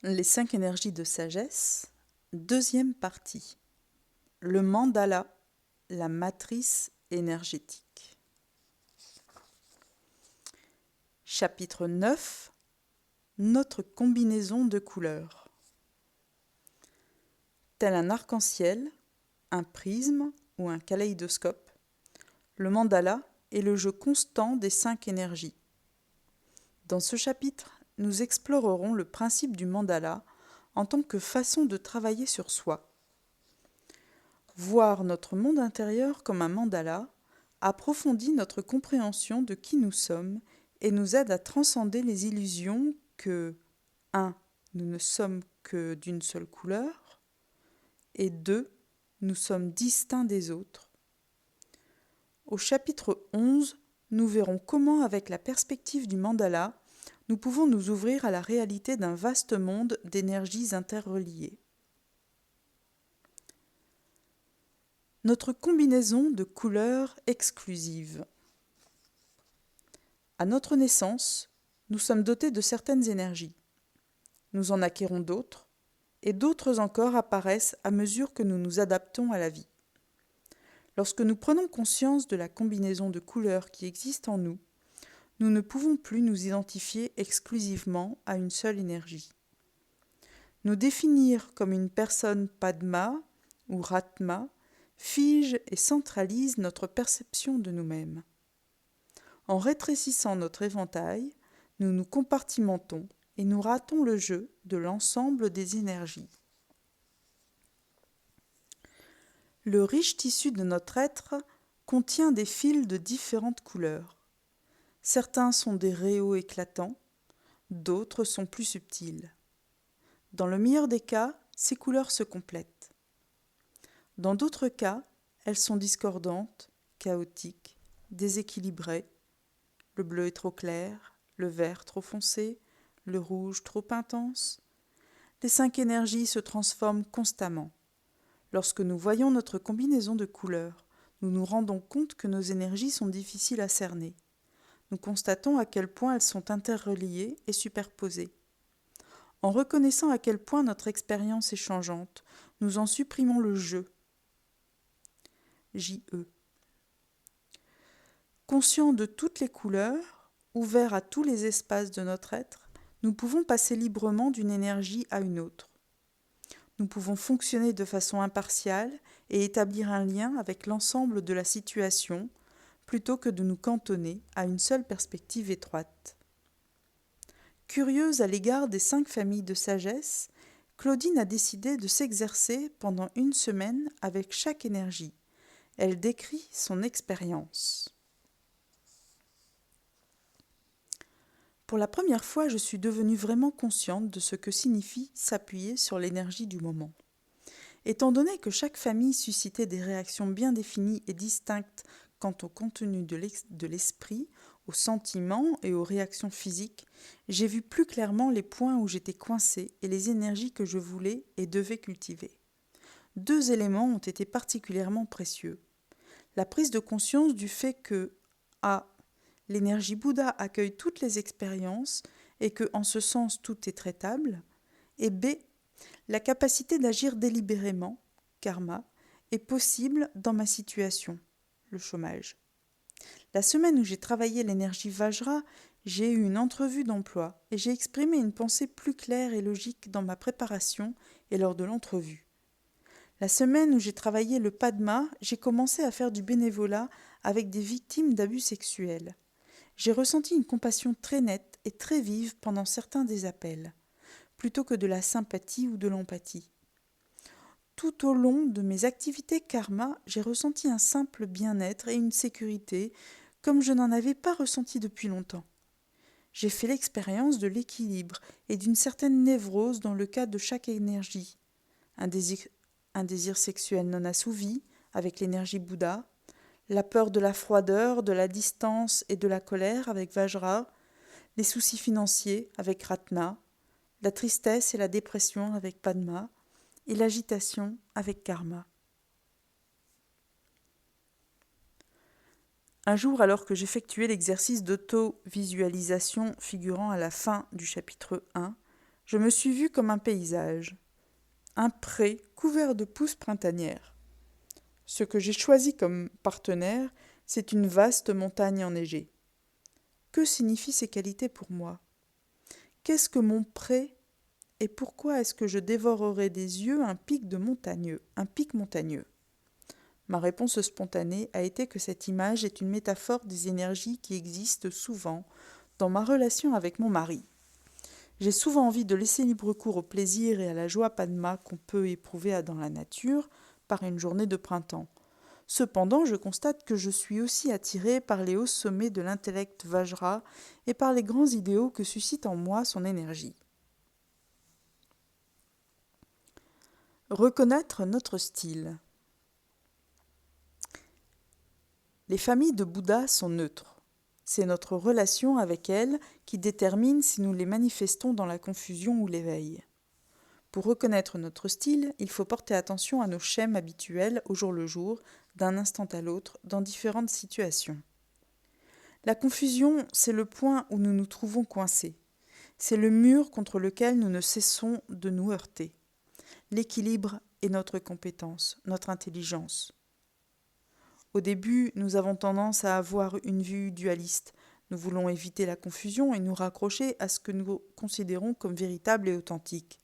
Les 5 énergies de sagesse, deuxième partie. Le mandala, la matrice énergétique. Chapitre 9. Notre combinaison de couleurs. Tel un arc-en-ciel, un prisme ou un kaléidoscope, le mandala est le jeu constant des 5 énergies. Dans ce chapitre, nous explorerons le principe du mandala en tant que façon de travailler sur soi. Voir notre monde intérieur comme un mandala approfondit notre compréhension de qui nous sommes et nous aide à transcender les illusions que 1. Nous ne sommes que d'une seule couleur et 2. Nous sommes distincts des autres. Au chapitre 11, nous verrons comment, avec la perspective du mandala, nous pouvons nous ouvrir à la réalité d'un vaste monde d'énergies interreliées. Notre combinaison de couleurs exclusives. À notre naissance, nous sommes dotés de certaines énergies. Nous en acquérons d'autres, et d'autres encore apparaissent à mesure que nous nous adaptons à la vie. Lorsque nous prenons conscience de la combinaison de couleurs qui existe en nous, nous ne pouvons plus nous identifier exclusivement à une seule énergie. Nous définir comme une personne Padma ou Ratma fige et centralise notre perception de nous-mêmes. En rétrécissant notre éventail, nous nous compartimentons et nous ratons le jeu de l'ensemble des énergies. Le riche tissu de notre être contient des fils de différentes couleurs. Certains sont des rayons éclatants, d'autres sont plus subtils. Dans le meilleur des cas, ces couleurs se complètent. Dans d'autres cas, elles sont discordantes, chaotiques, déséquilibrées. Le bleu est trop clair, le vert trop foncé, le rouge trop intense. Les 5 énergies se transforment constamment. Lorsque nous voyons notre combinaison de couleurs, nous nous rendons compte que nos énergies sont difficiles à cerner. Nous constatons à quel point elles sont interreliées et superposées. En reconnaissant à quel point notre expérience est changeante, nous en supprimons le jeu. J-E. Conscients de toutes les couleurs, ouverts à tous les espaces de notre être, nous pouvons passer librement d'une énergie à une autre. Nous pouvons fonctionner de façon impartiale et établir un lien avec l'ensemble de la situation, plutôt que de nous cantonner à une seule perspective étroite. Curieuse à l'égard des 5 familles de sagesse, Claudine a décidé de s'exercer pendant 1 semaine avec chaque énergie. Elle décrit son expérience. Pour la première fois, je suis devenue vraiment consciente de ce que signifie s'appuyer sur l'énergie du moment. Étant donné que chaque famille suscitait des réactions bien définies et distinctes quant au contenu de l'esprit, aux sentiments et aux réactions physiques, j'ai vu plus clairement les points où j'étais coincée et les énergies que je voulais et devais cultiver. 2 éléments ont été particulièrement précieux. La prise de conscience du fait que A. L'énergie Bouddha accueille toutes les expériences et que, en ce sens, tout est traitable, et B. La capacité d'agir délibérément, karma, est possible dans ma situation, le chômage. La semaine où j'ai travaillé l'énergie Vajra, j'ai eu une entrevue d'emploi et j'ai exprimé une pensée plus claire et logique dans ma préparation et lors de l'entrevue. La semaine où j'ai travaillé le Padma, j'ai commencé à faire du bénévolat avec des victimes d'abus sexuels. J'ai ressenti une compassion très nette et très vive pendant certains des appels, plutôt que de la sympathie ou de l'empathie. Tout au long de mes activités karma, j'ai ressenti un simple bien-être et une sécurité comme je n'en avais pas ressenti depuis longtemps. J'ai fait l'expérience de l'équilibre et d'une certaine névrose dans le cas de chaque énergie. Un désir sexuel non assouvi, avec l'énergie Bouddha, la peur de la froideur, de la distance et de la colère, avec Vajra, les soucis financiers, avec Ratna, la tristesse et la dépression, avec Padma, et l'agitation, avec Karma. Un jour, alors que j'effectuais l'exercice d'auto-visualisation figurant à la fin du chapitre 1, Je me suis vue comme un paysage, un pré couvert de pousses printanières. Ce que j'ai choisi comme partenaire, c'est une vaste montagne enneigée. Que signifient ces qualités pour moi? Qu'est-ce que mon pré et pourquoi est-ce que je dévorerais des yeux un pic montagneux? Ma réponse spontanée a été que cette image est une métaphore des énergies qui existent souvent dans ma relation avec mon mari. J'ai souvent envie de laisser libre cours au plaisir et à la joie Padma qu'on peut éprouver dans la nature par une journée de printemps. Cependant, je constate que je suis aussi attirée par les hauts sommets de l'intellect Vajra et par les grands idéaux que suscite en moi son énergie. Reconnaître notre style. Les familles de Bouddha sont neutres. C'est notre relation avec elles qui détermine si nous les manifestons dans la confusion ou l'éveil. Pour reconnaître notre style, il faut porter attention à nos schèmes habituels au jour le jour, d'un instant à l'autre, dans différentes situations. La confusion, c'est le point où nous nous trouvons coincés. C'est le mur contre lequel nous ne cessons de nous heurter. L'équilibre est notre compétence, notre intelligence. Au début, nous avons tendance à avoir une vue dualiste. Nous voulons éviter la confusion et nous raccrocher à ce que nous considérons comme véritable et authentique.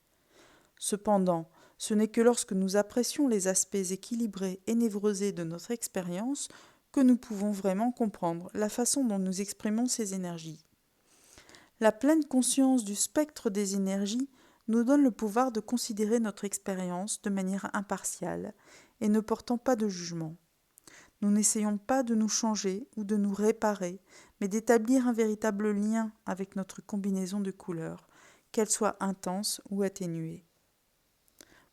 Cependant, ce n'est que lorsque nous apprécions les aspects équilibrés et névrosés de notre expérience que nous pouvons vraiment comprendre la façon dont nous exprimons ces énergies. La pleine conscience du spectre des énergies nous donne le pouvoir de considérer notre expérience de manière impartiale et ne portant pas de jugement. Nous n'essayons pas de nous changer ou de nous réparer, mais d'établir un véritable lien avec notre combinaison de couleurs, qu'elle soit intense ou atténuée.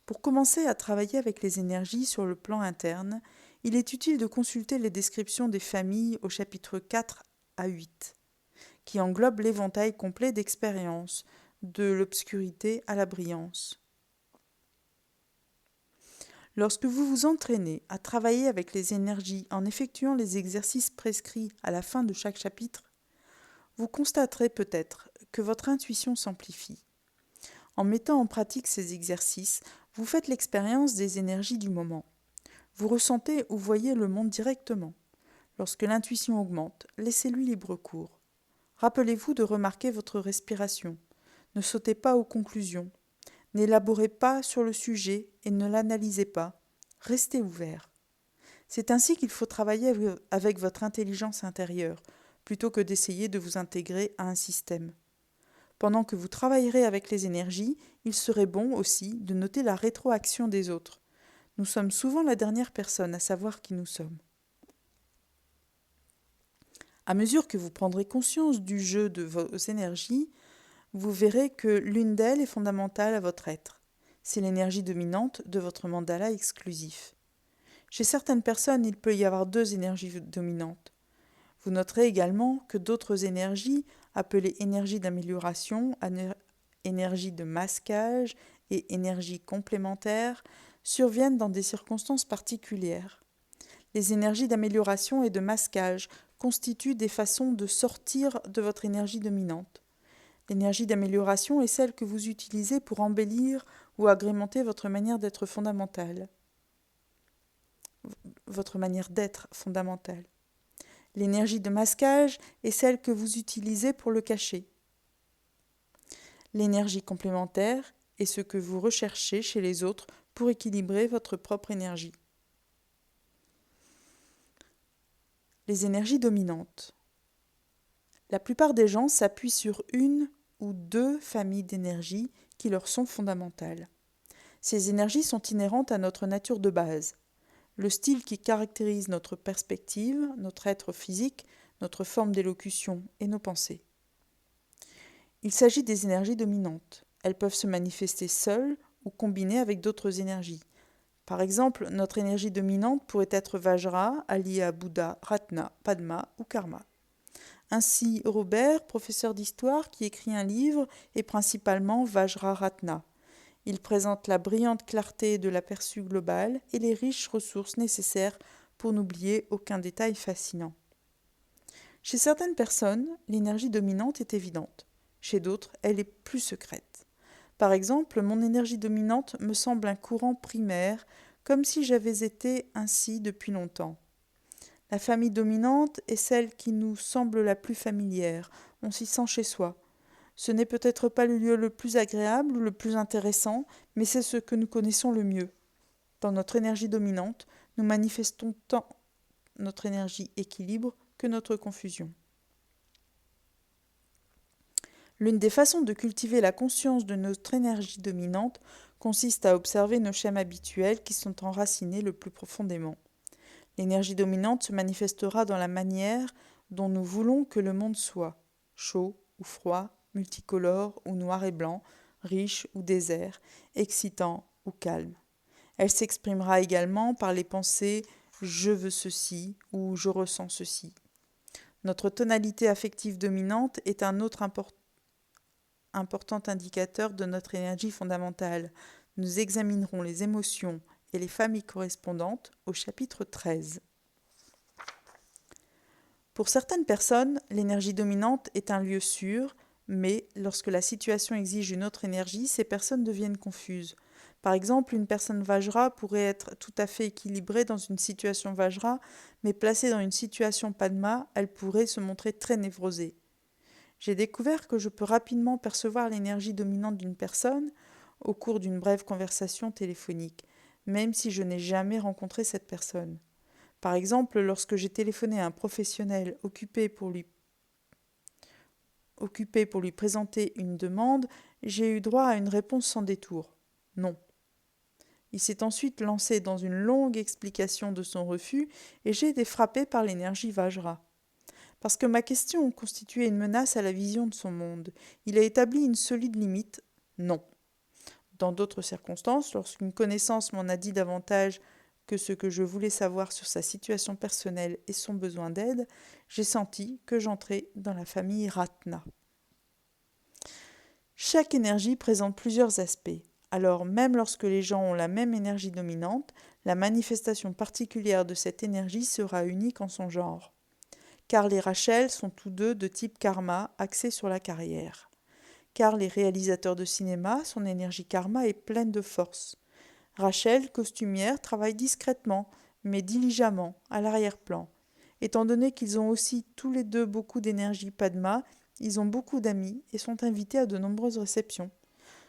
Pour commencer à travailler avec les énergies sur le plan interne, il est utile de consulter les descriptions des familles au chapitre 4 à 8, qui englobent l'éventail complet d'expériences, de l'obscurité à la brillance. Lorsque vous vous entraînez à travailler avec les énergies en effectuant les exercices prescrits à la fin de chaque chapitre, vous constaterez peut-être que votre intuition s'amplifie. En mettant en pratique ces exercices, vous faites l'expérience des énergies du moment. Vous ressentez ou voyez le monde directement. Lorsque l'intuition augmente, laissez-lui libre cours. Rappelez-vous de remarquer votre respiration. Ne sautez pas aux conclusions. N'élaborez pas sur le sujet et ne l'analysez pas. Restez ouvert. C'est ainsi qu'il faut travailler avec votre intelligence intérieure, plutôt que d'essayer de vous intégrer à un système. Pendant que vous travaillerez avec les énergies, il serait bon aussi de noter la rétroaction des autres. Nous sommes souvent la dernière personne à savoir qui nous sommes. À mesure que vous prendrez conscience du jeu de vos énergies, vous verrez que l'une d'elles est fondamentale à votre être. C'est l'énergie dominante de votre mandala exclusif. Chez certaines personnes, il peut y avoir 2 énergies dominantes. Vous noterez également que d'autres énergies, appelées énergie d'amélioration, énergie de masquage et énergie complémentaire, surviennent dans des circonstances particulières. Les énergies d'amélioration et de masquage constituent des façons de sortir de votre énergie dominante. L'énergie d'amélioration est celle que vous utilisez pour embellir ou agrémenter votre manière d'être fondamentale. L'énergie de masquage est celle que vous utilisez pour le cacher. L'énergie complémentaire est ce que vous recherchez chez les autres pour équilibrer votre propre énergie. Les énergies dominantes. La plupart des gens s'appuient sur une ou 2 familles d'énergies qui leur sont fondamentales. Ces énergies sont inhérentes à notre nature de base. Le style qui caractérise notre perspective, notre être physique, notre forme d'élocution et nos pensées. Il s'agit des énergies dominantes. Elles peuvent se manifester seules ou combinées avec d'autres énergies. Par exemple, notre énergie dominante pourrait être Vajra, alliée à Bouddha, Ratna, Padma ou Karma. Ainsi, Robert, professeur d'histoire qui écrit un livre, est principalement Vajra Ratna. Il présente la brillante clarté de l'aperçu global et les riches ressources nécessaires pour n'oublier aucun détail fascinant. Chez certaines personnes, l'énergie dominante est évidente. Chez d'autres, elle est plus secrète. Par exemple, mon énergie dominante me semble un courant primaire, comme si j'avais été ainsi depuis longtemps. La famille dominante est celle qui nous semble la plus familière, on s'y sent chez soi. Ce n'est peut-être pas le lieu le plus agréable ou le plus intéressant, mais c'est ce que nous connaissons le mieux. Dans notre énergie dominante, nous manifestons tant notre énergie équilibre que notre confusion. L'une des façons de cultiver la conscience de notre énergie dominante consiste à observer nos schèmes habituels qui sont enracinés le plus profondément. L'énergie dominante se manifestera dans la manière dont nous voulons que le monde soit, chaud ou froid, multicolore ou noir et blanc, riche ou désert, excitant ou calme. Elle s'exprimera également par les pensées « je veux ceci » ou « je ressens ceci ». Notre tonalité affective dominante est un autre important indicateur de notre énergie fondamentale. Nous examinerons les émotions et les familles correspondantes au chapitre 13. Pour certaines personnes, l'énergie dominante est un lieu sûr, mais lorsque la situation exige une autre énergie, ces personnes deviennent confuses. Par exemple, une personne Vajra pourrait être tout à fait équilibrée dans une situation Vajra, mais placée dans une situation Padma, elle pourrait se montrer très névrosée. J'ai découvert que je peux rapidement percevoir l'énergie dominante d'une personne au cours d'une brève conversation téléphonique, même si je n'ai jamais rencontré cette personne. Par exemple, lorsque j'ai téléphoné à un professionnel occupé pour lui présenter une demande, j'ai eu droit à une réponse sans détour. Non. Il s'est ensuite lancé dans une longue explication de son refus et j'ai été frappé par l'énergie Vajra. Parce que ma question constituait une menace à la vision de son monde, il a établi une solide limite. Non. Dans d'autres circonstances, lorsqu'une connaissance m'en a dit davantage que ce que je voulais savoir sur sa situation personnelle et son besoin d'aide, j'ai senti que j'entrais dans la famille Ratna. Chaque énergie présente plusieurs aspects. Alors, même lorsque les gens ont la même énergie dominante, la manifestation particulière de cette énergie sera unique en son genre. Karl et Rachel sont tous deux de type karma, axés sur la carrière. Karl est réalisateur de cinéma, son énergie karma est pleine de force. Rachel, costumière, travaille discrètement, mais diligemment, à l'arrière-plan. Étant donné qu'ils ont aussi tous les deux beaucoup d'énergie Padma, ils ont beaucoup d'amis et sont invités à de nombreuses réceptions.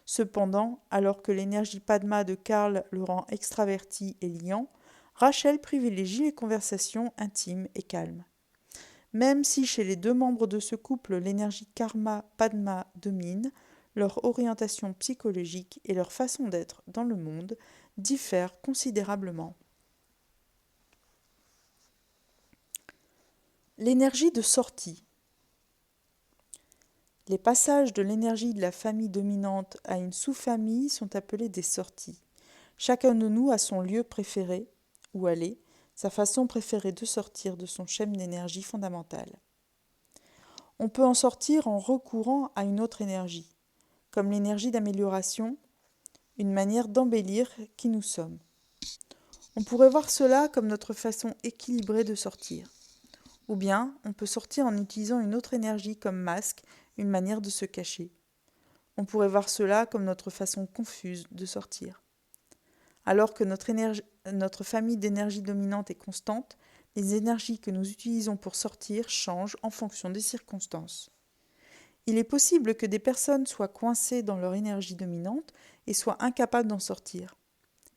Cependant, alors que l'énergie Padma de Karl le rend extraverti et liant, Rachel privilégie les conversations intimes et calmes. Même si chez les deux membres de ce couple l'énergie Karma-Padma domine, leur orientation psychologique et leur façon d'être dans le monde diffèrent considérablement. L'énergie de sortie. Les passages de l'énergie de la famille dominante à une sous-famille sont appelés des sorties. Chacun de nous a son lieu préféré, où aller, sa façon préférée de sortir de son schème d'énergie fondamentale. On peut en sortir en recourant à une autre énergie, comme l'énergie d'amélioration, une manière d'embellir qui nous sommes. On pourrait voir cela comme notre façon équilibrée de sortir. Ou bien, on peut sortir en utilisant une autre énergie comme masque, une manière de se cacher. On pourrait voir cela comme notre façon confuse de sortir. Alors que notre famille d'énergie dominante est constante, les énergies que nous utilisons pour sortir changent en fonction des circonstances. Il est possible que des personnes soient coincées dans leur énergie dominante et soient incapables d'en sortir.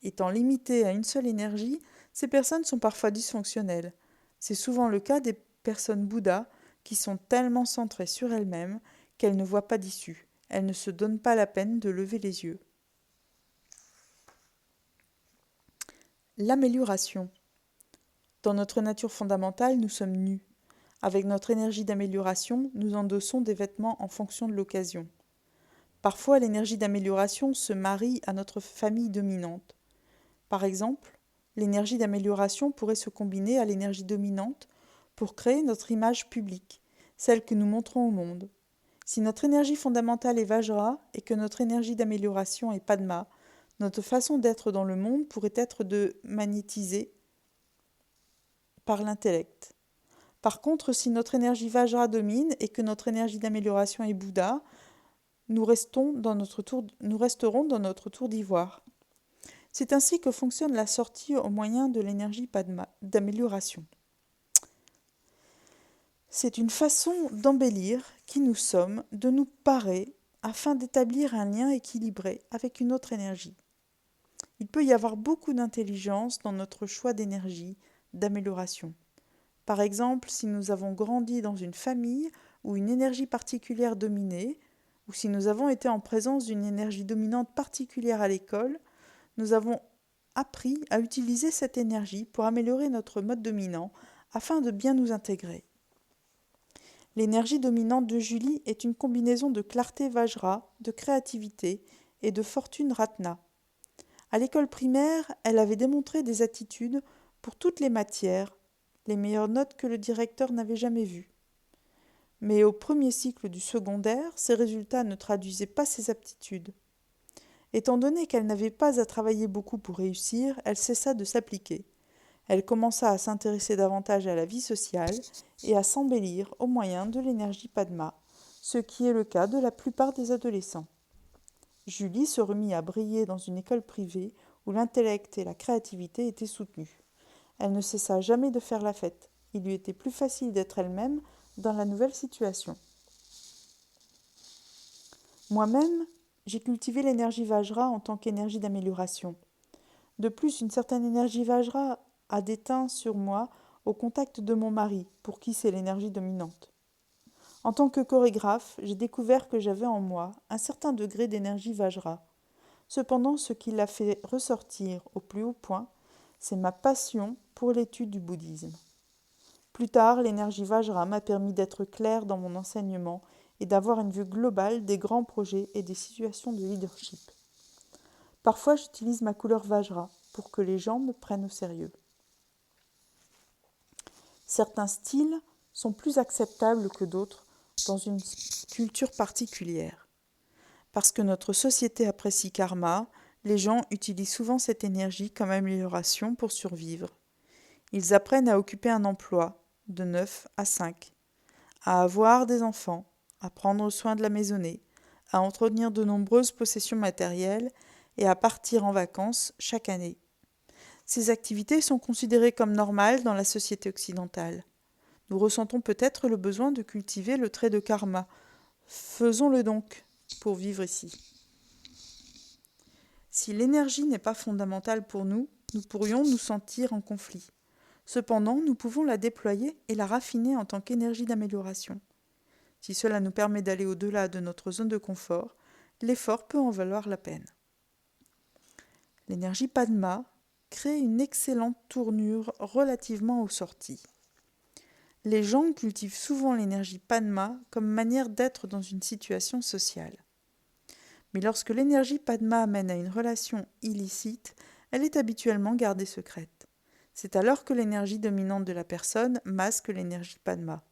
Étant limitées à une seule énergie, ces personnes sont parfois dysfonctionnelles. C'est souvent le cas des personnes Bouddha qui sont tellement centrées sur elles-mêmes qu'elles ne voient pas d'issue. Elles ne se donnent pas la peine de lever les yeux. L'amélioration. Dans notre nature fondamentale, nous sommes nus. Avec notre énergie d'amélioration, nous endossons des vêtements en fonction de l'occasion. Parfois, l'énergie d'amélioration se marie à notre famille dominante. Par exemple, l'énergie d'amélioration pourrait se combiner à l'énergie dominante pour créer notre image publique, celle que nous montrons au monde. Si notre énergie fondamentale est Vajra et que notre énergie d'amélioration est Padma, notre façon d'être dans le monde pourrait être de magnétiser par l'intellect. Par contre, si notre énergie Vajra domine et que notre énergie d'amélioration est Bouddha, nous resterons dans notre tour d'ivoire. C'est ainsi que fonctionne la sortie au moyen de l'énergie Padma d'amélioration. C'est une façon d'embellir qui nous sommes, de nous parer, afin d'établir un lien équilibré avec une autre énergie. Il peut y avoir beaucoup d'intelligence dans notre choix d'énergie, d'amélioration. Par exemple, si nous avons grandi dans une famille où une énergie particulière dominait, ou si nous avons été en présence d'une énergie dominante particulière à l'école, nous avons appris à utiliser cette énergie pour améliorer notre mode dominant afin de bien nous intégrer. L'énergie dominante de Julie est une combinaison de clarté Vajra, de créativité et de fortune Ratna. À l'école primaire, elle avait démontré des attitudes pour toutes les matières, les meilleures notes que le directeur n'avait jamais vues. Mais au premier cycle du secondaire, ses résultats ne traduisaient pas ses aptitudes. Étant donné qu'elle n'avait pas à travailler beaucoup pour réussir, elle cessa de s'appliquer. Elle commença à s'intéresser davantage à la vie sociale et à s'embellir au moyen de l'énergie Padma, ce qui est le cas de la plupart des adolescents. Julie se remit à briller dans une école privée où l'intellect et la créativité étaient soutenus. Elle ne cessa jamais de faire la fête. Il lui était plus facile d'être elle-même dans la nouvelle situation. Moi-même, j'ai cultivé l'énergie Vajra en tant qu'énergie d'amélioration. De plus, une certaine énergie Vajra a déteint sur moi au contact de mon mari, pour qui c'est l'énergie dominante. En tant que chorégraphe, j'ai découvert que j'avais en moi un certain degré d'énergie Vajra. Cependant, ce qui l'a fait ressortir au plus haut point, c'est ma passion pour l'étude du bouddhisme. Plus tard, l'énergie Vajra m'a permis d'être clair dans mon enseignement et d'avoir une vue globale des grands projets et des situations de leadership. Parfois, j'utilise ma couleur Vajra pour que les gens me prennent au sérieux. Certains styles sont plus acceptables que d'autres dans une culture particulière. Parce que notre société apprécie karma, les gens utilisent souvent cette énergie comme amélioration pour survivre. Ils apprennent à occuper un emploi de 9 à 5, à avoir des enfants, à prendre soin de la maisonnée, à entretenir de nombreuses possessions matérielles et à partir en vacances chaque année. Ces activités sont considérées comme normales dans la société occidentale. Nous ressentons peut-être le besoin de cultiver le trait de karma. Faisons-le donc pour vivre ici. Si l'énergie n'est pas fondamentale pour nous, nous pourrions nous sentir en conflit. Cependant, nous pouvons la déployer et la raffiner en tant qu'énergie d'amélioration. Si cela nous permet d'aller au-delà de notre zone de confort, l'effort peut en valoir la peine. L'énergie Padma crée une excellente tournure relativement aux sorties. Les gens cultivent souvent l'énergie Padma comme manière d'être dans une situation sociale. Mais lorsque l'énergie Padma mène à une relation illicite, elle est habituellement gardée secrète. C'est alors que l'énergie dominante de la personne masque l'énergie Padma.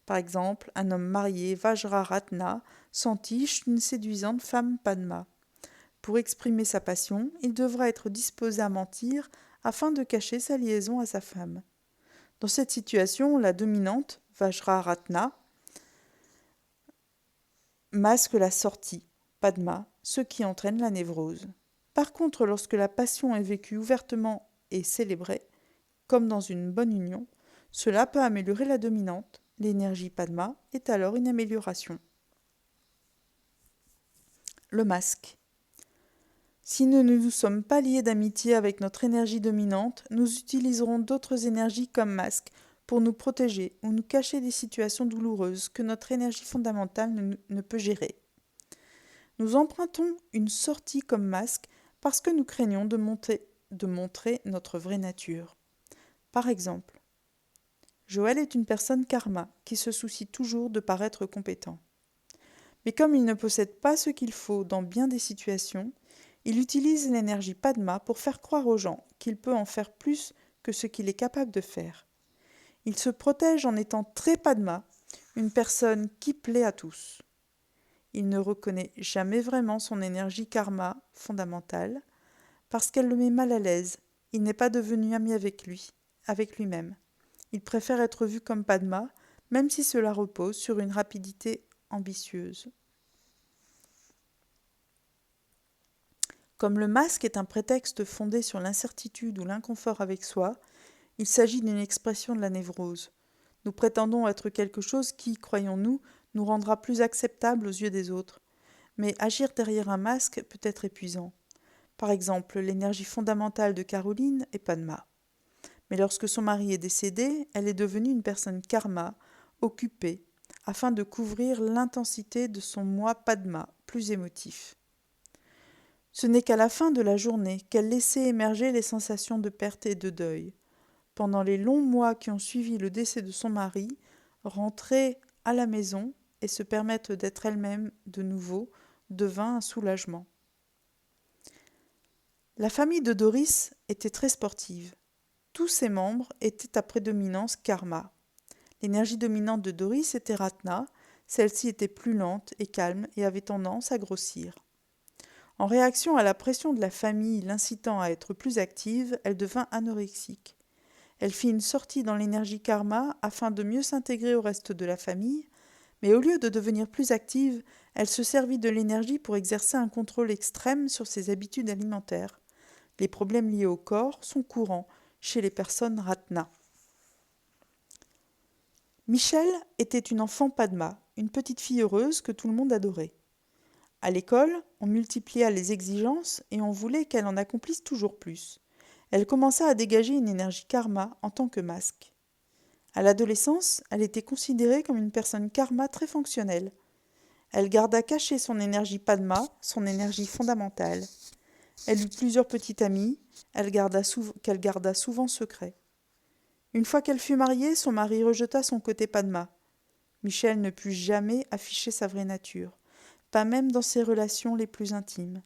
Par exemple, un homme marié, Vajraratna, s'entiche d'une séduisante femme Padma. Pour exprimer sa passion, il devra être disposé à mentir afin de cacher sa liaison à sa femme. Dans cette situation, la dominante, Vajraratna, masque la sortie, Padma, ce qui entraîne la névrose. Par contre, lorsque la passion est vécue ouvertement et célébrée, comme dans une bonne union, cela peut améliorer la dominante. L'énergie Padma est alors une amélioration. Le masque. Si nous ne nous sommes pas liés d'amitié avec notre énergie dominante, nous utiliserons d'autres énergies comme masque pour nous protéger ou nous cacher des situations douloureuses que notre énergie fondamentale ne peut gérer. Nous empruntons une sortie comme masque parce que nous craignons de montrer notre vraie nature. Par exemple, Joël est une personne karma qui se soucie toujours de paraître compétent. Mais comme il ne possède pas ce qu'il faut dans bien des situations, il utilise l'énergie Padma pour faire croire aux gens qu'il peut en faire plus que ce qu'il est capable de faire. Il se protège en étant très Padma, une personne qui plaît à tous. Il ne reconnaît jamais vraiment son énergie karma fondamentale parce qu'elle le met mal à l'aise. Il n'est pas devenu ami avec lui-même. Il préfère être vu comme Padma, même si cela repose sur une rapidité ambitieuse. Comme le masque est un prétexte fondé sur l'incertitude ou l'inconfort avec soi, il s'agit d'une expression de la névrose. Nous prétendons être quelque chose qui, croyons-nous, nous rendra plus acceptable aux yeux des autres. Mais agir derrière un masque peut être épuisant. Par exemple, l'énergie fondamentale de Caroline est Padma. Mais lorsque son mari est décédé, elle est devenue une personne karma, occupée, afin de couvrir l'intensité de son moi Padma, plus émotif. Ce n'est qu'à la fin de la journée qu'elle laissait émerger les sensations de perte et de deuil. Pendant les longs mois qui ont suivi le décès de son mari, rentrer à la maison et se permettre d'être elle-même de nouveau devint un soulagement. La famille de Doris était très sportive. Tous ses membres étaient à prédominance karma. L'énergie dominante de Doris était Ratna, celle-ci était plus lente et calme et avait tendance à grossir. En réaction à la pression de la famille l'incitant à être plus active, elle devint anorexique. Elle fit une sortie dans l'énergie karma afin de mieux s'intégrer au reste de la famille, mais au lieu de devenir plus active, elle se servit de l'énergie pour exercer un contrôle extrême sur ses habitudes alimentaires. Les problèmes liés au corps sont courants chez les personnes Ratna. Michelle était une enfant Padma, une petite fille heureuse que tout le monde adorait. À l'école, on multiplia les exigences et on voulait qu'elle en accomplisse toujours plus. Elle commença à dégager une énergie karma en tant que masque. À l'adolescence, elle était considérée comme une personne karma très fonctionnelle. Elle garda cachée son énergie Padma, son énergie fondamentale. Elle eut plusieurs petites amies, qu'elle garda souvent secret. Une fois qu'elle fut mariée, son mari rejeta son côté Padma. Michelle ne put jamais afficher sa vraie nature, pas même dans ses relations les plus intimes.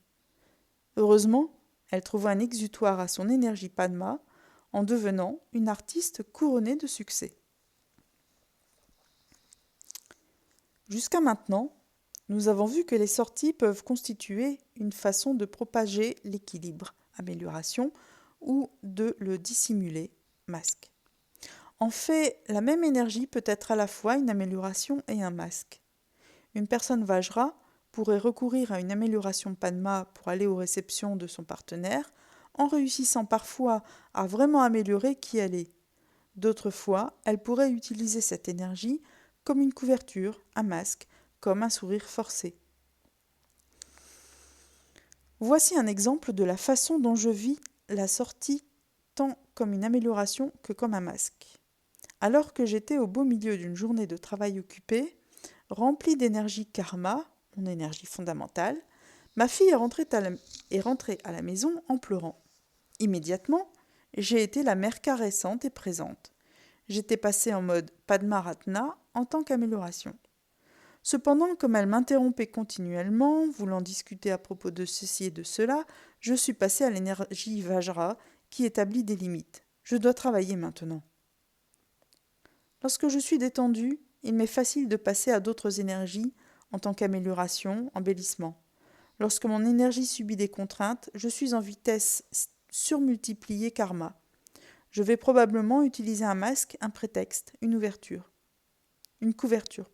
Heureusement, elle trouva un exutoire à son énergie Padma en devenant une artiste couronnée de succès. Jusqu'à maintenant, nous avons vu que les sorties peuvent constituer une façon de propager l'équilibre, amélioration, ou de le dissimuler, masque. En fait, la même énergie peut être à la fois une amélioration et un masque. Une personne Vajra pourrait recourir à une amélioration Padma pour aller aux réceptions de son partenaire, en réussissant parfois à vraiment améliorer qui elle est. D'autres fois, elle pourrait utiliser cette énergie comme une couverture, un masque, comme un sourire forcé. Voici un exemple de la façon dont je vis la sortie tant comme une amélioration que comme un masque. Alors que j'étais au beau milieu d'une journée de travail occupée, remplie d'énergie karma, mon énergie fondamentale, ma fille est rentrée à la maison en pleurant. Immédiatement, j'ai été la mère caressante et présente. J'étais passée en mode Padmaratna en tant qu'amélioration. Cependant, comme elle m'interrompait continuellement, voulant discuter à propos de ceci et de cela, je suis passée à l'énergie Vajra qui établit des limites. Je dois travailler maintenant. Lorsque je suis détendue, il m'est facile de passer à d'autres énergies en tant qu'amélioration, embellissement. Lorsque mon énergie subit des contraintes, je suis en vitesse surmultipliée karma. Je vais probablement utiliser un masque, un prétexte, une couverture.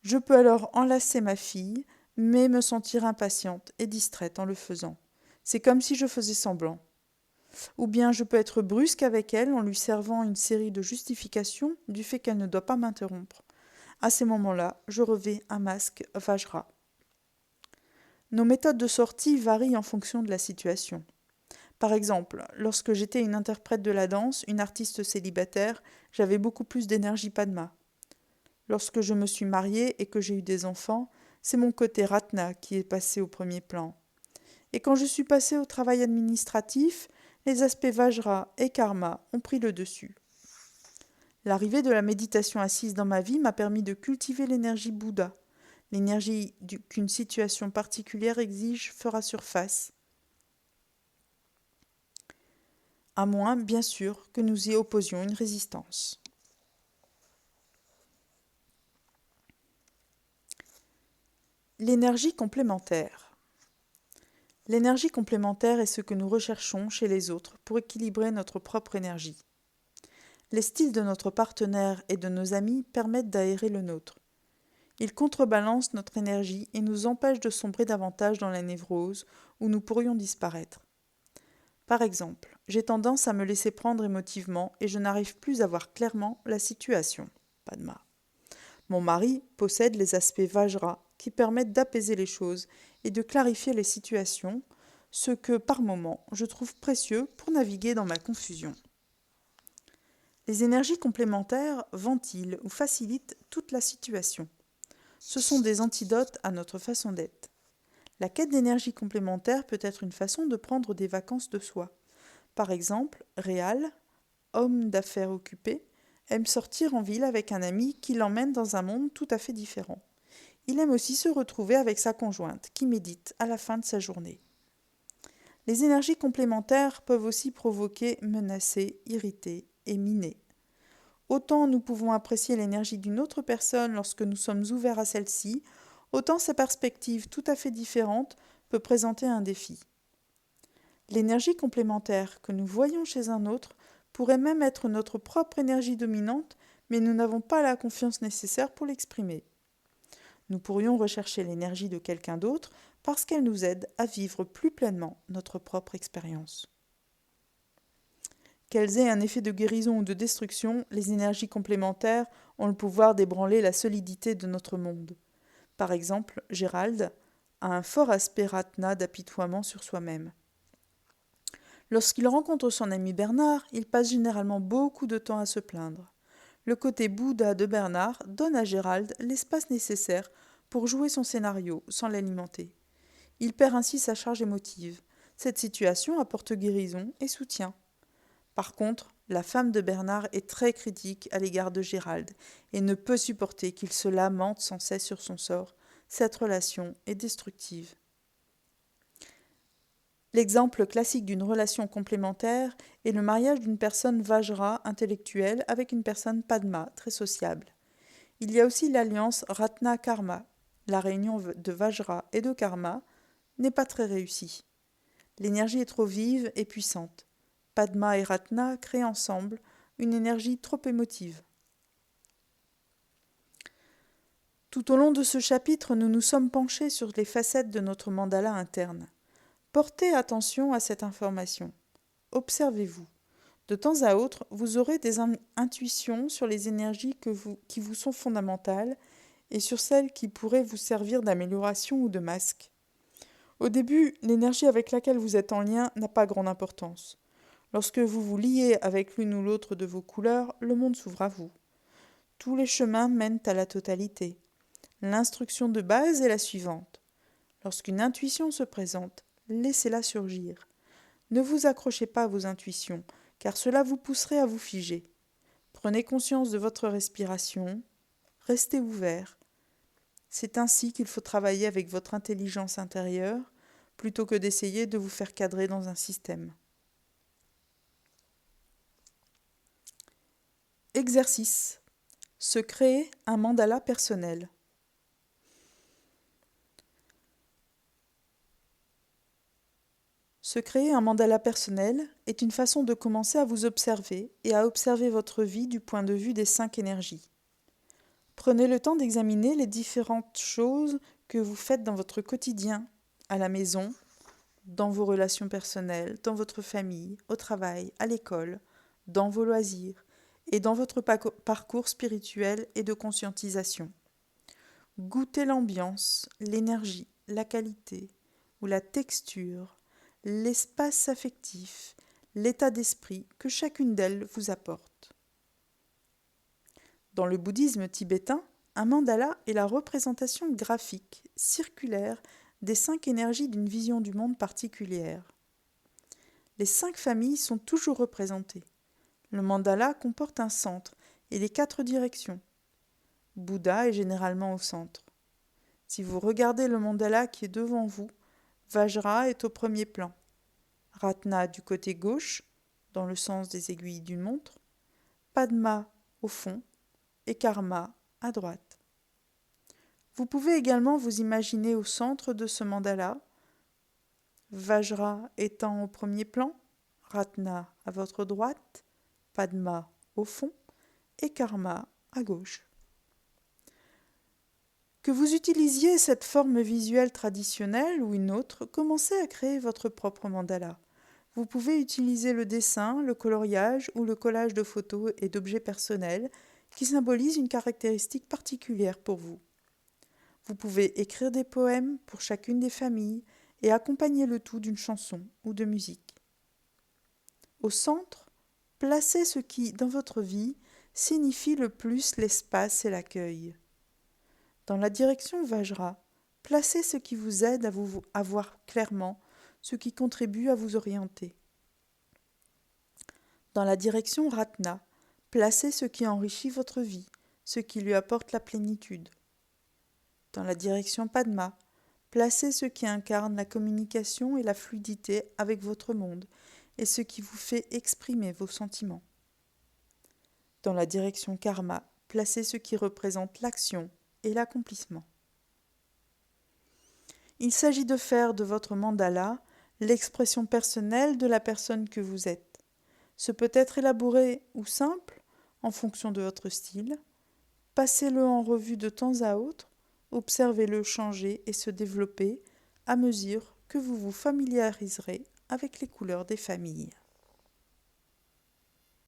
Je peux alors enlacer ma fille, mais me sentir impatiente et distraite en le faisant. C'est comme si je faisais semblant. Ou bien je peux être brusque avec elle en lui servant une série de justifications du fait qu'elle ne doit pas m'interrompre. À ces moments-là, je revais un masque Vajra. Nos méthodes de sortie varient en fonction de la situation. Par exemple, lorsque j'étais une interprète de la danse, une artiste célibataire, j'avais beaucoup plus d'énergie Padma. Lorsque je me suis mariée et que j'ai eu des enfants, c'est mon côté Ratna qui est passé au premier plan. Et quand je suis passée au travail administratif, les aspects Vajra et Karma ont pris le dessus. L'arrivée de la méditation assise dans ma vie m'a permis de cultiver l'énergie Bouddha. L'énergie qu'une situation particulière exige fera surface. À moins, bien sûr, que nous y opposions une résistance. L'énergie complémentaire. L'énergie complémentaire est ce que nous recherchons chez les autres pour équilibrer notre propre énergie. Les styles de notre partenaire et de nos amis permettent d'aérer le nôtre. Il contrebalance notre énergie et nous empêche de sombrer davantage dans la névrose où nous pourrions disparaître. Par exemple, j'ai tendance à me laisser prendre émotivement et je n'arrive plus à voir clairement la situation. Padma. Mon mari possède les aspects Vajra qui permettent d'apaiser les choses et de clarifier les situations, ce que, par moments, je trouve précieux pour naviguer dans ma confusion. Les énergies complémentaires ventilent ou facilitent toute la situation. Ce sont des antidotes à notre façon d'être. La quête d'énergie complémentaire peut être une façon de prendre des vacances de soi. Par exemple, Réal, homme d'affaires occupé, aime sortir en ville avec un ami qui l'emmène dans un monde tout à fait différent. Il aime aussi se retrouver avec sa conjointe qui médite à la fin de sa journée. Les énergies complémentaires peuvent aussi provoquer, menacer, irriter et miner. Autant nous pouvons apprécier l'énergie d'une autre personne lorsque nous sommes ouverts à celle-ci, autant sa perspective tout à fait différente peut présenter un défi. L'énergie complémentaire que nous voyons chez un autre pourrait même être notre propre énergie dominante, mais nous n'avons pas la confiance nécessaire pour l'exprimer. Nous pourrions rechercher l'énergie de quelqu'un d'autre parce qu'elle nous aide à vivre plus pleinement notre propre expérience. Qu'elles aient un effet de guérison ou de destruction, les énergies complémentaires ont le pouvoir d'ébranler la solidité de notre monde. Par exemple, Gérald a un fort aspect Ratna d'apitoiement sur soi-même. Lorsqu'il rencontre son ami Bernard, il passe généralement beaucoup de temps à se plaindre. Le côté Bouddha de Bernard donne à Gérald l'espace nécessaire pour jouer son scénario sans l'alimenter. Il perd ainsi sa charge émotive. Cette situation apporte guérison et soutien. Par contre, la femme de Bernard est très critique à l'égard de Gérald et ne peut supporter qu'il se lamente sans cesse sur son sort. Cette relation est destructive. L'exemple classique d'une relation complémentaire est le mariage d'une personne Vajra intellectuelle avec une personne Padma très sociable. Il y a aussi l'alliance Ratna-Karma. La réunion de Vajra et de Karma n'est pas très réussie. L'énergie est trop vive et puissante. Padma et Ratna créent ensemble une énergie trop émotive. Tout au long de ce chapitre, nous nous sommes penchés sur les facettes de notre mandala interne. Portez attention à cette information. Observez-vous. De temps à autre, vous aurez des intuitions sur les énergies qui vous sont fondamentales et sur celles qui pourraient vous servir d'amélioration ou de masque. Au début, l'énergie avec laquelle vous êtes en lien n'a pas grande importance. Lorsque vous vous liez avec l'une ou l'autre de vos couleurs, le monde s'ouvre à vous. Tous les chemins mènent à la totalité. L'instruction de base est la suivante. Lorsqu'une intuition se présente, laissez-la surgir. Ne vous accrochez pas à vos intuitions, car cela vous pousserait à vous figer. Prenez conscience de votre respiration, restez ouvert. C'est ainsi qu'il faut travailler avec votre intelligence intérieure, plutôt que d'essayer de vous faire cadrer dans un système. Exercice. Se créer un mandala personnel. Se créer un mandala personnel est une façon de commencer à vous observer et à observer votre vie du point de vue des 5 énergies. Prenez le temps d'examiner les différentes choses que vous faites dans votre quotidien, à la maison, dans vos relations personnelles, dans votre famille, au travail, à l'école, dans vos loisirs et dans votre parcours spirituel et de conscientisation. Goûtez l'ambiance, l'énergie, la qualité ou la texture, l'espace affectif, l'état d'esprit que chacune d'elles vous apporte. Dans le bouddhisme tibétain, un mandala est la représentation graphique, circulaire, des 5 énergies d'une vision du monde particulière. Les 5 familles sont toujours représentées. Le mandala comporte un centre et les 4 directions. Bouddha est généralement au centre. Si vous regardez le mandala qui est devant vous, Vajra est au premier plan, Ratna du côté gauche, dans le sens des aiguilles d'une montre, Padma au fond et Karma à droite. Vous pouvez également vous imaginer au centre de ce mandala, Vajra étant au premier plan, Ratna à votre droite, Padma au fond et Karma à gauche. Que vous utilisiez cette forme visuelle traditionnelle ou une autre, commencez à créer votre propre mandala. Vous pouvez utiliser le dessin, le coloriage ou le collage de photos et d'objets personnels qui symbolisent une caractéristique particulière pour vous. Vous pouvez écrire des poèmes pour chacune des familles et accompagner le tout d'une chanson ou de musique. Au centre, placez ce qui, dans votre vie, signifie le plus l'espace et l'accueil. Dans la direction Vajra, placez ce qui vous aide à voir clairement, ce qui contribue à vous orienter. Dans la direction Ratna, placez ce qui enrichit votre vie, ce qui lui apporte la plénitude. Dans la direction Padma, placez ce qui incarne la communication et la fluidité avec votre monde et ce qui vous fait exprimer vos sentiments. Dans la direction Karma, placez ce qui représente l'action et l'accomplissement. Il s'agit de faire de votre mandala l'expression personnelle de la personne que vous êtes. Ce peut être élaboré ou simple, en fonction de votre style. Passez-le en revue de temps à autre, observez-le changer et se développer à mesure que vous vous familiariserez avec les couleurs des familles.